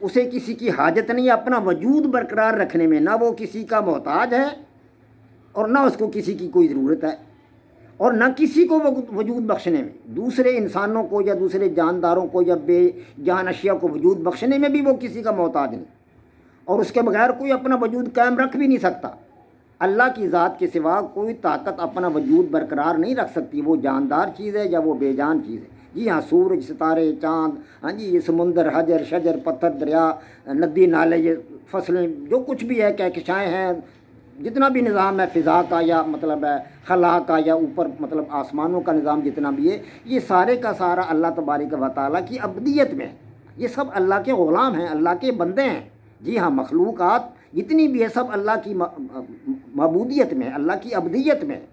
اسے کسی کی حاجت نہیں اپنا وجود برقرار رکھنے میں، نہ وہ کسی کا محتاج ہے اور نہ اس کو کسی کی کوئی ضرورت ہے، اور نہ کسی کو وجود بخشنے میں، دوسرے انسانوں کو یا دوسرے جانداروں کو یا بے جان اشیاء کو وجود بخشنے میں بھی وہ کسی کا محتاج نہیں، اور اس کے بغیر کوئی اپنا وجود قائم رکھ بھی نہیں سکتا۔ اللہ کی ذات کے سوا کوئی طاقت اپنا وجود برقرار نہیں رکھ سکتی، وہ جاندار چیز ہے یا وہ بے جان چیز ہے۔ جی ہاں، سورج، ستارے، چاند، ہاں جی، یہ سمندر، حجر، شجر، پتھر، دریا، ندی، نالے، یہ فصلیں، جو کچھ بھی ہے، کہکشائیں ہیں، جتنا بھی نظام ہے فضا کا یا مطلب ہے خلا کا یا اوپر مطلب آسمانوں کا نظام جتنا بھی ہے، یہ سارے کا سارا اللہ تبارک و تعالیٰ کی عبدیت میں ہے۔ یہ سب اللہ کے غلام ہیں، اللہ کے بندے ہیں۔ جی ہاں، مخلوقات جتنی بھی ہے سب اللہ کی معبودیت میں ہے، اللہ کی عبدیت میں ہے،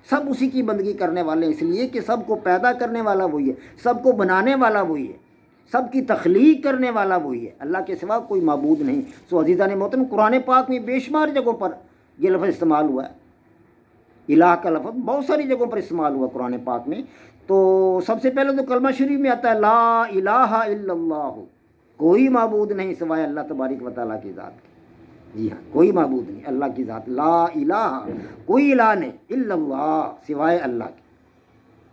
سب اسی کی بندگی کرنے والے ہیں، اس لیے کہ سب کو پیدا کرنے والا وہی ہے، سب کو بنانے والا وہی ہے، سب کی تخلیق کرنے والا وہی ہے، اللہ کے سوا کوئی معبود نہیں۔ سو عزیزان محترم، قرآن پاک میں بے شمار جگہوں پر یہ لفظ استعمال ہوا ہے، الہ کا لفظ بہت ساری جگہوں پر استعمال ہوا قرآن پاک میں۔ تو سب سے پہلے تو کلمہ شریف میں آتا ہے لا الہ الا اللہ، کوئی معبود نہیں سوائے اللہ تبارک و تعالیٰ کی ذات کے۔ جی ہاں، کوئی معبود نہیں، اللہ کی ذات، لا الہ، کوئی الہ نہیں، الا اللہ، سوائے اللہ کے،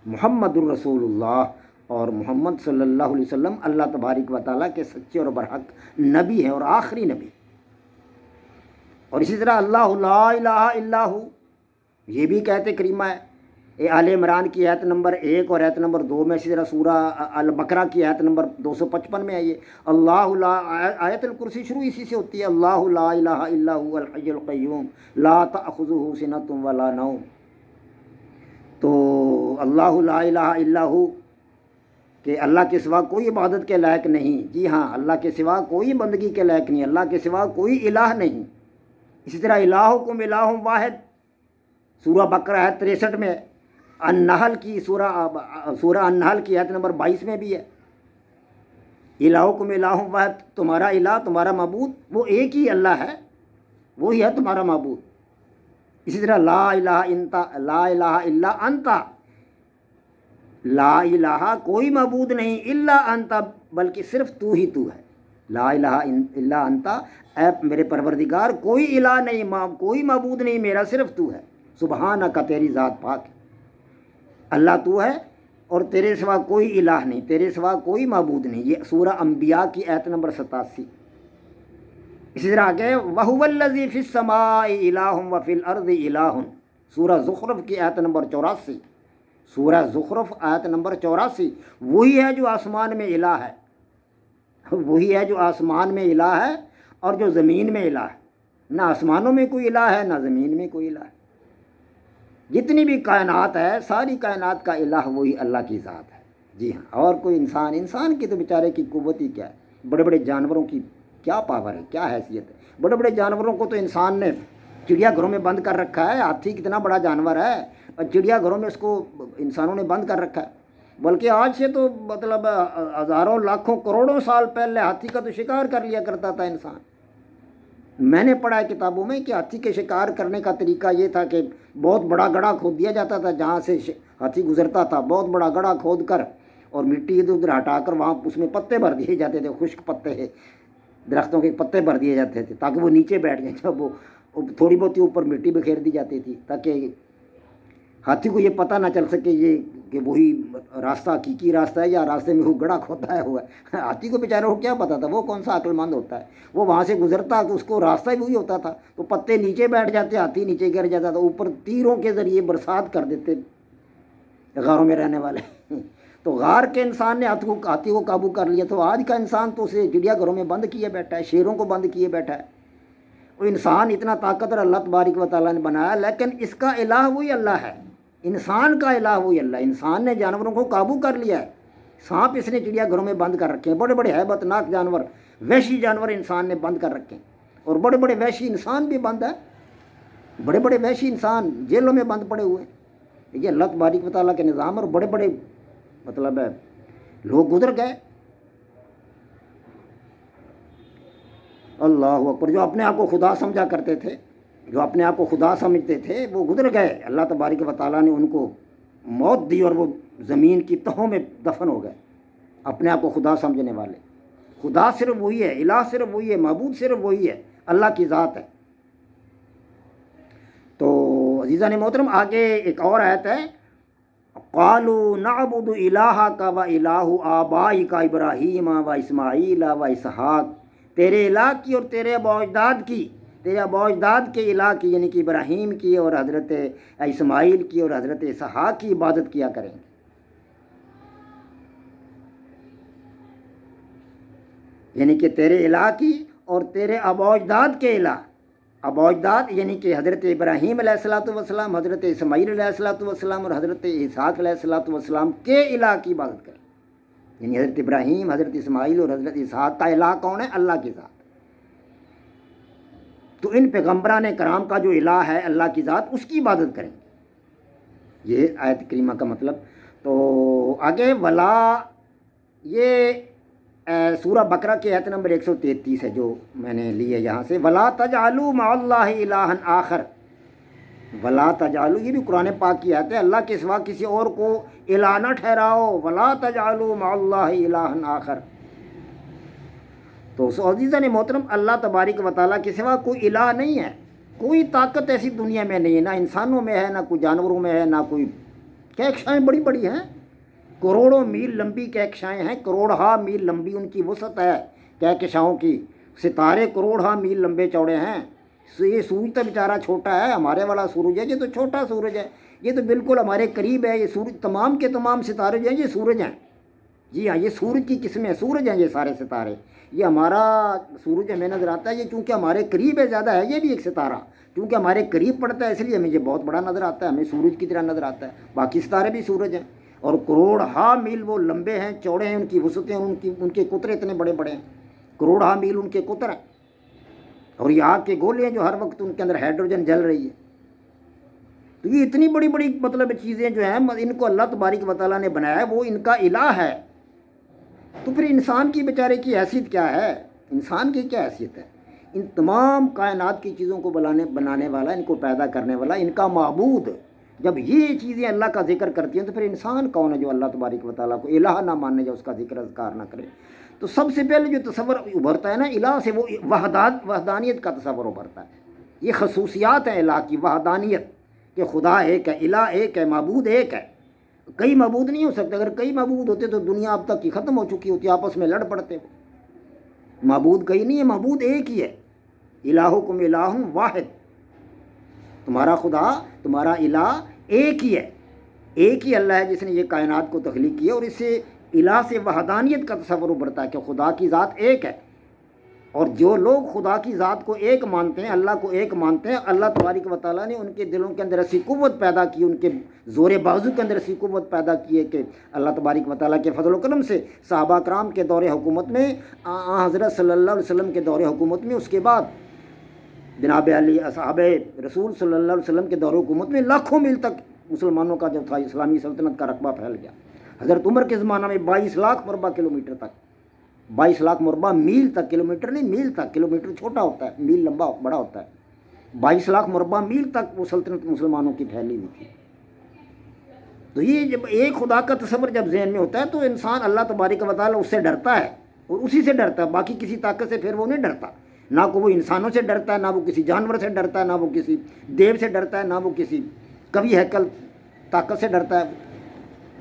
محمد الرسول اللہ، اور محمد صلی اللہ علیہ وسلم اللہ تبارک و تعالیٰ کے سچے اور برحق نبی ہیں اور آخری نبی۔ اور اسی طرح اللہ لا الہ الا ہو، یہ بھی کہتے کریمہ ہے، آل عمران کی آیت نمبر 1 اور آیت نمبر 2 میں، اسی طرح سورہ البقرہ کی آیت نمبر 255 میں آئیے اللہ لا، آیت الکرسی شروع اسی سے ہوتی ہے، اللہ لا الہ الا هو الحی القیوم لا تأخذہ سنۃ ولا نوم۔ تو اللہ لا الہ الا ہو کہ اللہ کے سوا کوئی عبادت کے لائق نہیں، جی ہاں، اللہ کے سوا کوئی بندگی کے لائق نہیں، اللہ کے سوا کوئی الہ نہیں۔ اسی طرح الہکم الہ واحد، سورہ بقرہ آیت 63 میں، النحل کی سورہ النحل کی آیت نمبر 22 میں بھی ہے، الہکم الہ واحد، تمہارا الہ، تمہارا معبود وہ ایک ہی اللہ ہے، وہی ہے تمہارا معبود۔ اسی طرح لا الہ الا انت، لا الہ کوئی معبود نہیں، الا انت بلکہ صرف تو ہی تو ہے، لا الہ الا انت، اے میرے پروردگار کوئی الہ نہیں، کوئی معبود نہیں میرا، صرف تو ہے، سبحانک، تیری ذات پاک ہے، اللہ تو ہے اور تیرے سوا کوئی الہ نہیں، تیرے سوا کوئی معبود نہیں۔ یہ سورہ انبیاء کی آیت نمبر 87۔ اسی طرح آگے وَهُوَ الَّذِي فِي السَّمَاءِ إِلَٰهٌ وَفِي الْأَرْضِ إِلَٰهٌ، سورہ زخرف کی آیت نمبر 84، سورہ زخرف آیت نمبر 84، وہی ہے جو آسمان میں الہ ہے، وہی ہے جو آسمان میں الہ ہے اور جو زمین میں الہ ہے، نہ آسمانوں میں کوئی الہ ہے نہ زمین میں کوئی الہ ہے، جتنی بھی کائنات ہے ساری کائنات کا الہ وہی اللہ کی ذات ہے۔ جی ہاں، اور کوئی انسان کی تو بیچارے کی قوت ہی کیا ہے، بڑے بڑے جانوروں کی کیا پاور ہے، کیا حیثیت ہے، بڑے بڑے جانوروں کو تو انسان نے چڑیا گھروں میں بند کر رکھا ہے، ہاتھی کتنا بڑا جانور ہے اور چڑیا گھروں میں اس کو انسانوں نے بند کر رکھا ہے، بلکہ آج سے تو مطلب ہزاروں لاکھوں کروڑوں سال پہلے ہاتھی کا تو شکار کر لیا کرتا تھا انسان۔ میں نے پڑھا ہے کتابوں میں کہ ہاتھی کے شکار کرنے کا طریقہ یہ تھا کہ بہت بڑا گڑھا کھود دیا جاتا تھا، جہاں سے ہاتھی گزرتا تھا، بہت بڑا گڑھا کھود کر اور مٹی ادھر ادھر ہٹا کر وہاں اس میں پتے بھر دیے جاتے تھے، خشک پتے، درختوں کے پتے بھر دیے جاتے تھے تاکہ وہ نیچے بیٹھ جائیں، جب وہ تھوڑی بہت اوپر مٹی بکھیر دی جاتی تھی تاکہ ہاتھی کو یہ پتہ نہ چل سکے یہ کہ وہی راستہ حقیقی راستہ ہے یا راستے میں وہ گڑھا کھودا ہوا ہے۔ ہاتھی کو بیچارے کو کیا پتہ تھا، وہ کون سا عقل مند ہوتا ہے، وہ وہاں سے گزرتا تو اس کو راستہ ہی وہی ہوتا تھا، تو پتے نیچے بیٹھ جاتے، ہاتھی نیچے گر جاتا تھا، اوپر تیروں کے ذریعے برسات کر دیتے غاروں میں رہنے والے۔ تو غار کے انسان نے ہاتھی کو قابو کر لیا، تو آج کا انسان تو اسے چڑیا گھروں میں بند کیے بیٹھا ہے، شیروں کو بند کیے بیٹھا ہے۔ وہ انسان اتنا طاقتور اللہ تبارک و تعالیٰ نے بنایا، لیکن اس کا الہ وہی اللہ ہے، انسان کا الہ وہی اللہ۔ انسان نے جانوروں کو قابو کر لیا ہے، سانپ اس نے چڑیا گھروں میں بند کر رکھے ہیں، بڑے بڑے ہیبت ناک جانور، وحشی جانور انسان نے بند کر رکھے ہیں، اور بڑے بڑے وحشی انسان بھی بند ہے، بڑے بڑے وحشی انسان جیلوں میں بند پڑے ہوئے ہیں۔ یہ اللہ تبارک و تعالیٰ کے نظام، اور بڑے بڑے مطلب ہے لوگ گزر گئے، اللہ اکبر، جو اپنے آپ کو خدا سمجھا کرتے تھے، جو اپنے آپ کو خدا سمجھتے تھے، وہ گزر گئے، اللہ تبارک و تعالیٰ نے ان کو موت دی اور وہ زمین کی تہوں میں دفن ہو گئے، اپنے آپ کو خدا سمجھنے والے۔ خدا صرف وہی ہے، الہ صرف وہی ہے، معبود صرف وہی ہے، اللہ کی ذات ہے۔ تو عزیزان محترم آگے ایک اور آیت ہے، قالوا نعبد الہک و الہ آبائک ابراہیم و اسماعیل و اسحاق، تیرے الہ کی اور تیرے ابا اجداد کی، تیرے ابا اجداد کے الہ کی یعنی کہ ابراہیم کی اور حضرت اسماعیل کی اور حضرت اسحاق کی عبادت کیا کریں گے۔ یعنی کہ تیرے الہ کی اور تیرے ابا اجداد کے الہ، ابا اجداد یعنی کہ حضرت ابراہیم علیہ الصلوۃ والسلام، حضرت اسماعیل علیہ الصلوۃ والسلام اور حضرت اسحاق علیہ الصلوۃ والسلام کے الہ کی عبادت کریں۔ یعنی حضرت ابراہیم، حضرت اسماعیل اور حضرت اسحاق کا الہ کون ہے؟ اللہ کی ذات۔ تو ان پیغمبران کرام کا جو الہ ہے اللہ کی ذات، اس کی عبادت کریں گے، یہ آیت کریمہ کا مطلب۔ تو آگے ولا، یہ سورہ بقرہ کی آیت نمبر 133 ہے جو میں نے لی ہے یہاں سے، ولا تجعلوا مع اللہ الہا آخر، ولا تجعلوا، یہ بھی قرآن پاک کی آیت ہے، اللہ کے سوا کسی اور کو الہ نہ ٹھہراؤ، ولا تجعلوا مع اللہ الہا آخر۔ تو عزیزان محترم، اللہ تبارک و تعالیٰ کے سوا کوئی الہ نہیں ہے، کوئی طاقت ایسی دنیا میں نہیں ہے، نہ انسانوں میں ہے، نہ کوئی جانوروں میں ہے، نہ کوئی، کہکشائیں بڑی بڑی ہیں، کروڑوں میل لمبی کہکشائیں ہیں، کروڑہا میل لمبی ان کی وسعت ہے کہکشاؤں کی، ستارے کروڑہا میل لمبے چوڑے ہیں۔ یہ سورج تو بیچارہ چھوٹا ہے، ہمارے والا سورج ہے یہ تو چھوٹا سورج ہے، یہ تو بالکل ہمارے قریب ہے، یہ سورج، تمام کے تمام ستارے جو ہیں یہ سورج ہیں، جی ہاں یہ سورج کی قسمیں، سورج ہیں یہ سارے ستارے، یہ ہمارا سورج ہمیں نظر آتا ہے، یہ چونکہ ہمارے قریب ہے زیادہ ہے، یہ بھی ایک ستارہ کیونکہ ہمارے قریب پڑتا ہے اس لیے ہمیں یہ بہت بڑا نظر آتا ہے، ہمیں سورج کی طرح نظر آتا ہے، باقی ستارے بھی سورج ہیں، اور کروڑہا میل وہ لمبے ہیں، چوڑے ہیں، ان کی وسعتیں، ان کے قطرے اتنے بڑے بڑے ہیں، کروڑہا میل ان کے قطر ہیں، اور یہ آگ کے گولے ہیں جو ہر وقت ان کے اندر ہائیڈروجن جل رہی ہے۔ تو یہ اتنی بڑی بڑی مطلب چیزیں جو ہیں ان کو اللہ تبارک و تعالیٰ نے بنایا ہے، وہ ان کا الہ ہے۔ تو پھر انسان کی بیچارے کی حیثیت کیا ہے؟ انسان کی کیا حیثیت ہے؟ ان تمام کائنات کی چیزوں کو بنانے والا، ان کو پیدا کرنے والا، ان کا معبود، جب یہ چیزیں اللہ کا ذکر کرتی ہیں تو پھر انسان کون ہے جو اللہ تبارک و تعالیٰ کو الہ نہ ماننے یا اس کا ذکر اذکار نہ کرے؟ تو سب سے پہلے جو تصور ابھرتا ہے نا الہ سے، وہ وحدانیت کا تصور ابھرتا ہے۔ یہ خصوصیات ہیں الہ کی، وحدانیت، کہ خدا ایک ہے، الہ ایک ہے، معبود ایک ہے، کئی معبود نہیں ہو سکتے، اگر کئی معبود ہوتے تو دنیا اب تک کی ختم ہو چکی ہوتی، آپس میں لڑ پڑتے وہ، معبود کئی نہیں ہے، معبود ایک ہی ہے، الہکم الہ واحد، تمہارا خدا، تمہارا الہ ایک ہی ہے، ایک ہی اللہ ہے جس نے یہ کائنات کو تخلیق کیا، اور اس سے الہ سے وحدانیت کا تصور ابھرتا ہے کہ خدا کی ذات ایک ہے۔ اور جو لوگ خدا کی ذات کو ایک مانتے ہیں، اللہ کو ایک مانتے ہیں، اللہ تبارک و تعالیٰ نے ان کے دلوں کے اندر ایسی قوت پیدا کی، ان کے زور بازو کے اندر ایسی قوت پیدا کی ہے کہ اللہ تبارک و تعالیٰ کے فضل و کرم سے صحابہ کرام کے دور حکومت میں، حضرت صلی اللہ علیہ وسلم کے دور حکومت میں، اس کے بعد جناب علی اصحاب رسول صلی اللہ علیہ وسلم کے دور حکومت میں لاکھوں میل تک مسلمانوں کا جو تھا اسلامی سلطنت کا رقبہ پھیل گیا۔ حضرت عمر کے زمانہ میں 22 لاکھ مربع کلومیٹر تک، 22 لاکھ مربع میل تک، کلومیٹر نہیں میل تک، کلومیٹر چھوٹا ہوتا ہے، میل لمبا بڑا ہوتا ہے، 22 لاکھ مربع میل تک وہ سلطنت مسلمانوں کی پھیلی ہوئی تھی۔ تو یہ جب ایک خدا کا تصور جب ذہن میں ہوتا ہے تو انسان اللہ تبارک و تعالیٰ اس سے ڈرتا ہے، اور اسی سے ڈرتا ہے، باقی کسی طاقت سے پھر وہ نہیں ڈرتا، نہ کو وہ انسانوں سے ڈرتا ہے، نہ وہ کسی جانور سے ڈرتا ہے، نہ وہ کسی دیو سے ڈرتا ہے، نہ وہ کسی کبھی ہیکل طاقت سے ڈرتا ہے،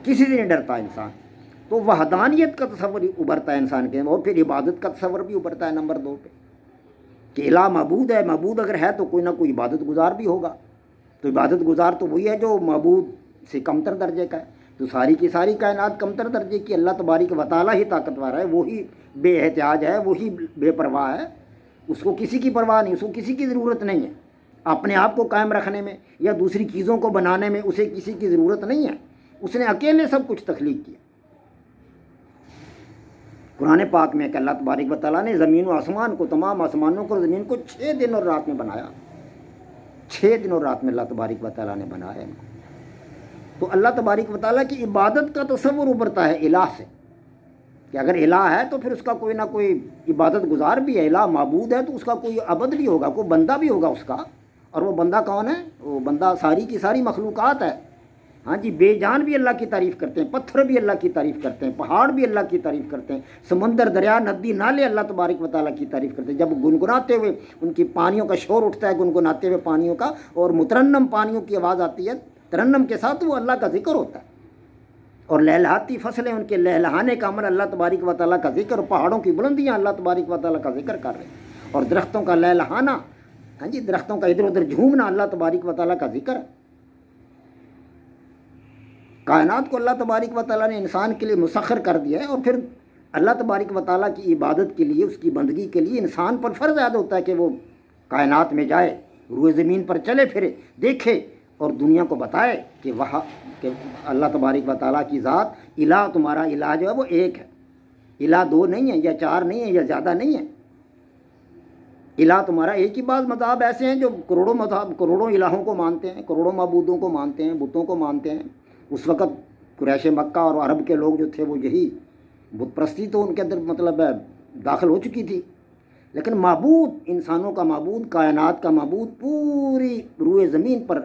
کسی سے نہیں ڈرتا انسان۔ تو وحدانیت کا تصور ابھرتا ہے انسان کے، اور پھر عبادت کا تصور بھی ابھرتا ہے نمبر 2 پہ، کہ الہ معبود ہے، معبود اگر ہے تو کوئی نہ کوئی عبادت گزار بھی ہوگا، تو عبادت گزار تو وہی ہے جو معبود سے کمتر درجے کا ہے۔ تو ساری کی ساری کائنات کمتر درجے کی، اللہ تبارک و تعالیٰ ہی طاقتور ہے، وہی بے احتیاج ہے، وہی بے پرواہ ہے، اس کو کسی کی پرواہ نہیں، اس کو کسی کی ضرورت نہیں ہے اپنے آپ کو قائم رکھنے میں یا دوسری چیزوں کو بنانے میں، اسے کسی کی ضرورت نہیں ہے، اس نے اکیلے سب کچھ تخلیق کیا۔ قرآن پاک میں کہ اللہ تبارک و تعالیٰ نے زمین و آسمان کو، تمام آسمانوں کو اور زمین کو 6 دن اور رات میں بنایا، 6 دن اور رات میں اللہ تبارک و تعالیٰ نے بنایا ان کو۔ تو اللہ تبارک و تعالیٰ کی عبادت کا تصور ابھرتا ہے الہ سے، کہ اگر الہ ہے تو پھر اس کا کوئی نہ کوئی عبادت گزار بھی ہے، الہ معبود ہے تو اس کا کوئی عبد بھی ہوگا، کوئی بندہ بھی ہوگا اس کا، اور وہ بندہ کون ہے؟ وہ بندہ ساری کی ساری مخلوقات ہے، ہاں جی، بے جان بھی اللہ کی تعریف کرتے ہیں، پتھر بھی اللہ کی تعریف کرتے ہیں، پہاڑ بھی اللہ کی تعریف کرتے ہیں، سمندر، دریا، ندی، نالے اللہ تبارک و تعالیٰ کی تعریف کرتے ہیں۔ جب گنگناتے ہوئے ان کی پانیوں کا شور اٹھتا ہے، گنگناتے ہوئے پانیوں کا، اور مترنم پانیوں کی آواز آتی ہے، ترنم کے ساتھ وہ اللہ کا ذکر ہوتا ہے۔ اور لہلہاتی فصلیں، ان کے لہلہانے کا عمل اللہ تبارک و تعالیٰ کا ذکر، اور پہاڑوں کی بلندیاں اللہ تبارک و تعالیٰ کا ذکر کر رہے ہیں، اور درختوں کا لہلہانا، ہاں جی، درختوں کا ادھر ادھر جھومنا اللہ تبارک و تعالیٰ کا ذکر ہے۔ کائنات کو اللہ تبارک و تعالیٰ نے انسان کے لیے مسخر کر دیا ہے، اور پھر اللہ تبارک و تعالیٰ کی عبادت کے لیے، اس کی بندگی کے لیے انسان پر فرض عائد ہوتا ہے کہ وہ کائنات میں جائے، روئے زمین پر چلے پھرے، دیکھے اور دنیا کو بتائے کہ وہاں کہ اللہ تبارک و تعالیٰ کی ذات، الہ تمہارا الہ جو ہے وہ ایک ہے، الہ دو نہیں ہے، یا چار نہیں ہے، یا زیادہ نہیں ہے، الہ تمہارا ایک ہی۔ بعض مذاہب ایسے ہیں جو کروڑوں الہوں کو مانتے ہیں، کروڑوں معبودوں کو مانتے ہیں، بتوں کو مانتے ہیں۔ اس وقت قریش مکہ اور عرب کے لوگ جو تھے وہ یہی بت پرستی تو ان کے اندر مطلب داخل ہو چکی تھی، لیکن معبود، انسانوں کا معبود، کائنات کا معبود، پوری روئے زمین پر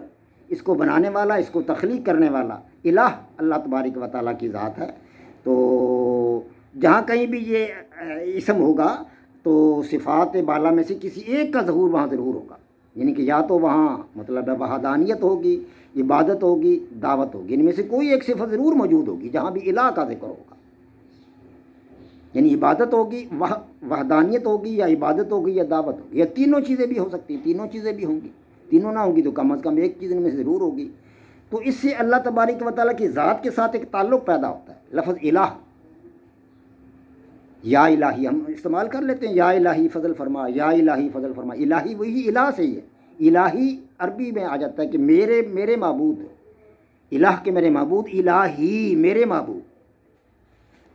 اس کو بنانے والا، اس کو تخلیق کرنے والا الہ اللہ تبارک و تعالیٰ کی ذات ہے۔ تو جہاں کہیں بھی یہ اسم ہوگا تو صفات بالا میں سے کسی ایک کا ظہور وہاں ضرور ہوگا، یعنی کہ یا تو وہاں مطلب وحدانیت ہوگی، عبادت ہوگی، دعوت ہوگی، ان میں سے کوئی ایک صفت ضرور موجود ہوگی جہاں بھی الہ کا ذکر ہوگا، یعنی عبادت ہوگی، وحدانیت ہوگی، یا عبادت ہوگی، یا دعوت ہوگی، یا تینوں چیزیں بھی ہو سکتی ہیں، تینوں چیزیں بھی ہوں گی، تینوں نہ ہوں گی تو کم از کم ایک چیز ان میں سے ضرور ہوگی۔ تو اس سے اللہ تبارک و تعالیٰ کی ذات کے ساتھ ایک تعلق پیدا ہوتا ہے۔ لفظ الہ، یا الہی ہم استعمال کر لیتے ہیں، یا الہی فضل فرما، یا الہی فضل فرما، الہی وہی الہ سے ہی ہے۔ الہی عربی میں آ جاتا ہے کہ میرے معبود، الہ کے میرے معبود، الہی میرے معبود،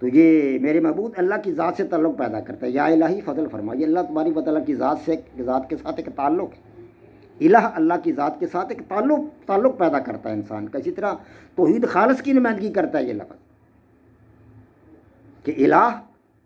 تو یہ میرے معبود اللہ کی ذات سے تعلق پیدا کرتا ہے۔ یا الہی فضل فرما، یہ اللہ تبارک و تعالیٰ کی ذات کے ساتھ ایک تعلق ہے۔ الہ اللہ کی ذات کے ساتھ ایک تعلق پیدا کرتا ہے انسان کا۔ اسی طرح توحید خالص کی نمائندگی کرتا ہے یہ لفظ، کہ الہ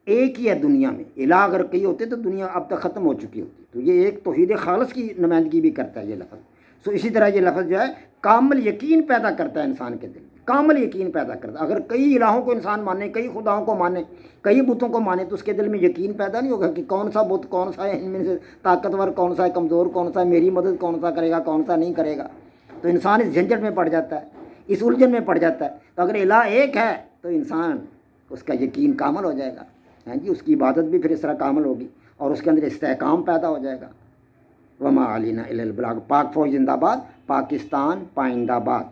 ایک ہی ہے دنیا میں، الہ اگر کئی ہوتے تو دنیا اب تک ختم ہو چکی ہوتی، تو یہ ایک توحید خالص کی نمائندگی بھی کرتا ہے یہ لفظ۔ اسی طرح یہ لفظ جو ہے کامل یقین پیدا کرتا ہے انسان کے دل میں، کامل یقین پیدا کرتا ہے۔ اگر کئی الہوں کو انسان مانے، کئی خداؤں کو مانے، کئی بتوں کو مانے، تو اس کے دل میں یقین پیدا نہیں ہوگا کہ کون سا بت کون سا ہے، ان میں سے طاقتور کون سا ہے، کمزور کون سا ہے، میری مدد کون سا کرے گا، کون سا نہیں کرے گا۔ تو انسان اس جھنجھٹ میں پڑ جاتا ہے، اس الجھن میں پڑ جاتا ہے۔ تو اگر الہ ایک ہے تو انسان اس کا یقین کامل ہو جائے گا، ہاں جی، اس کی عبادت بھی پھر اس طرح کامل ہوگی، اور اس کے اندر استحکام پیدا ہو جائے گا۔ وما علینا الا البلاغ۔ پاک فوج زندہ باد، پاکستان پائندہ باد۔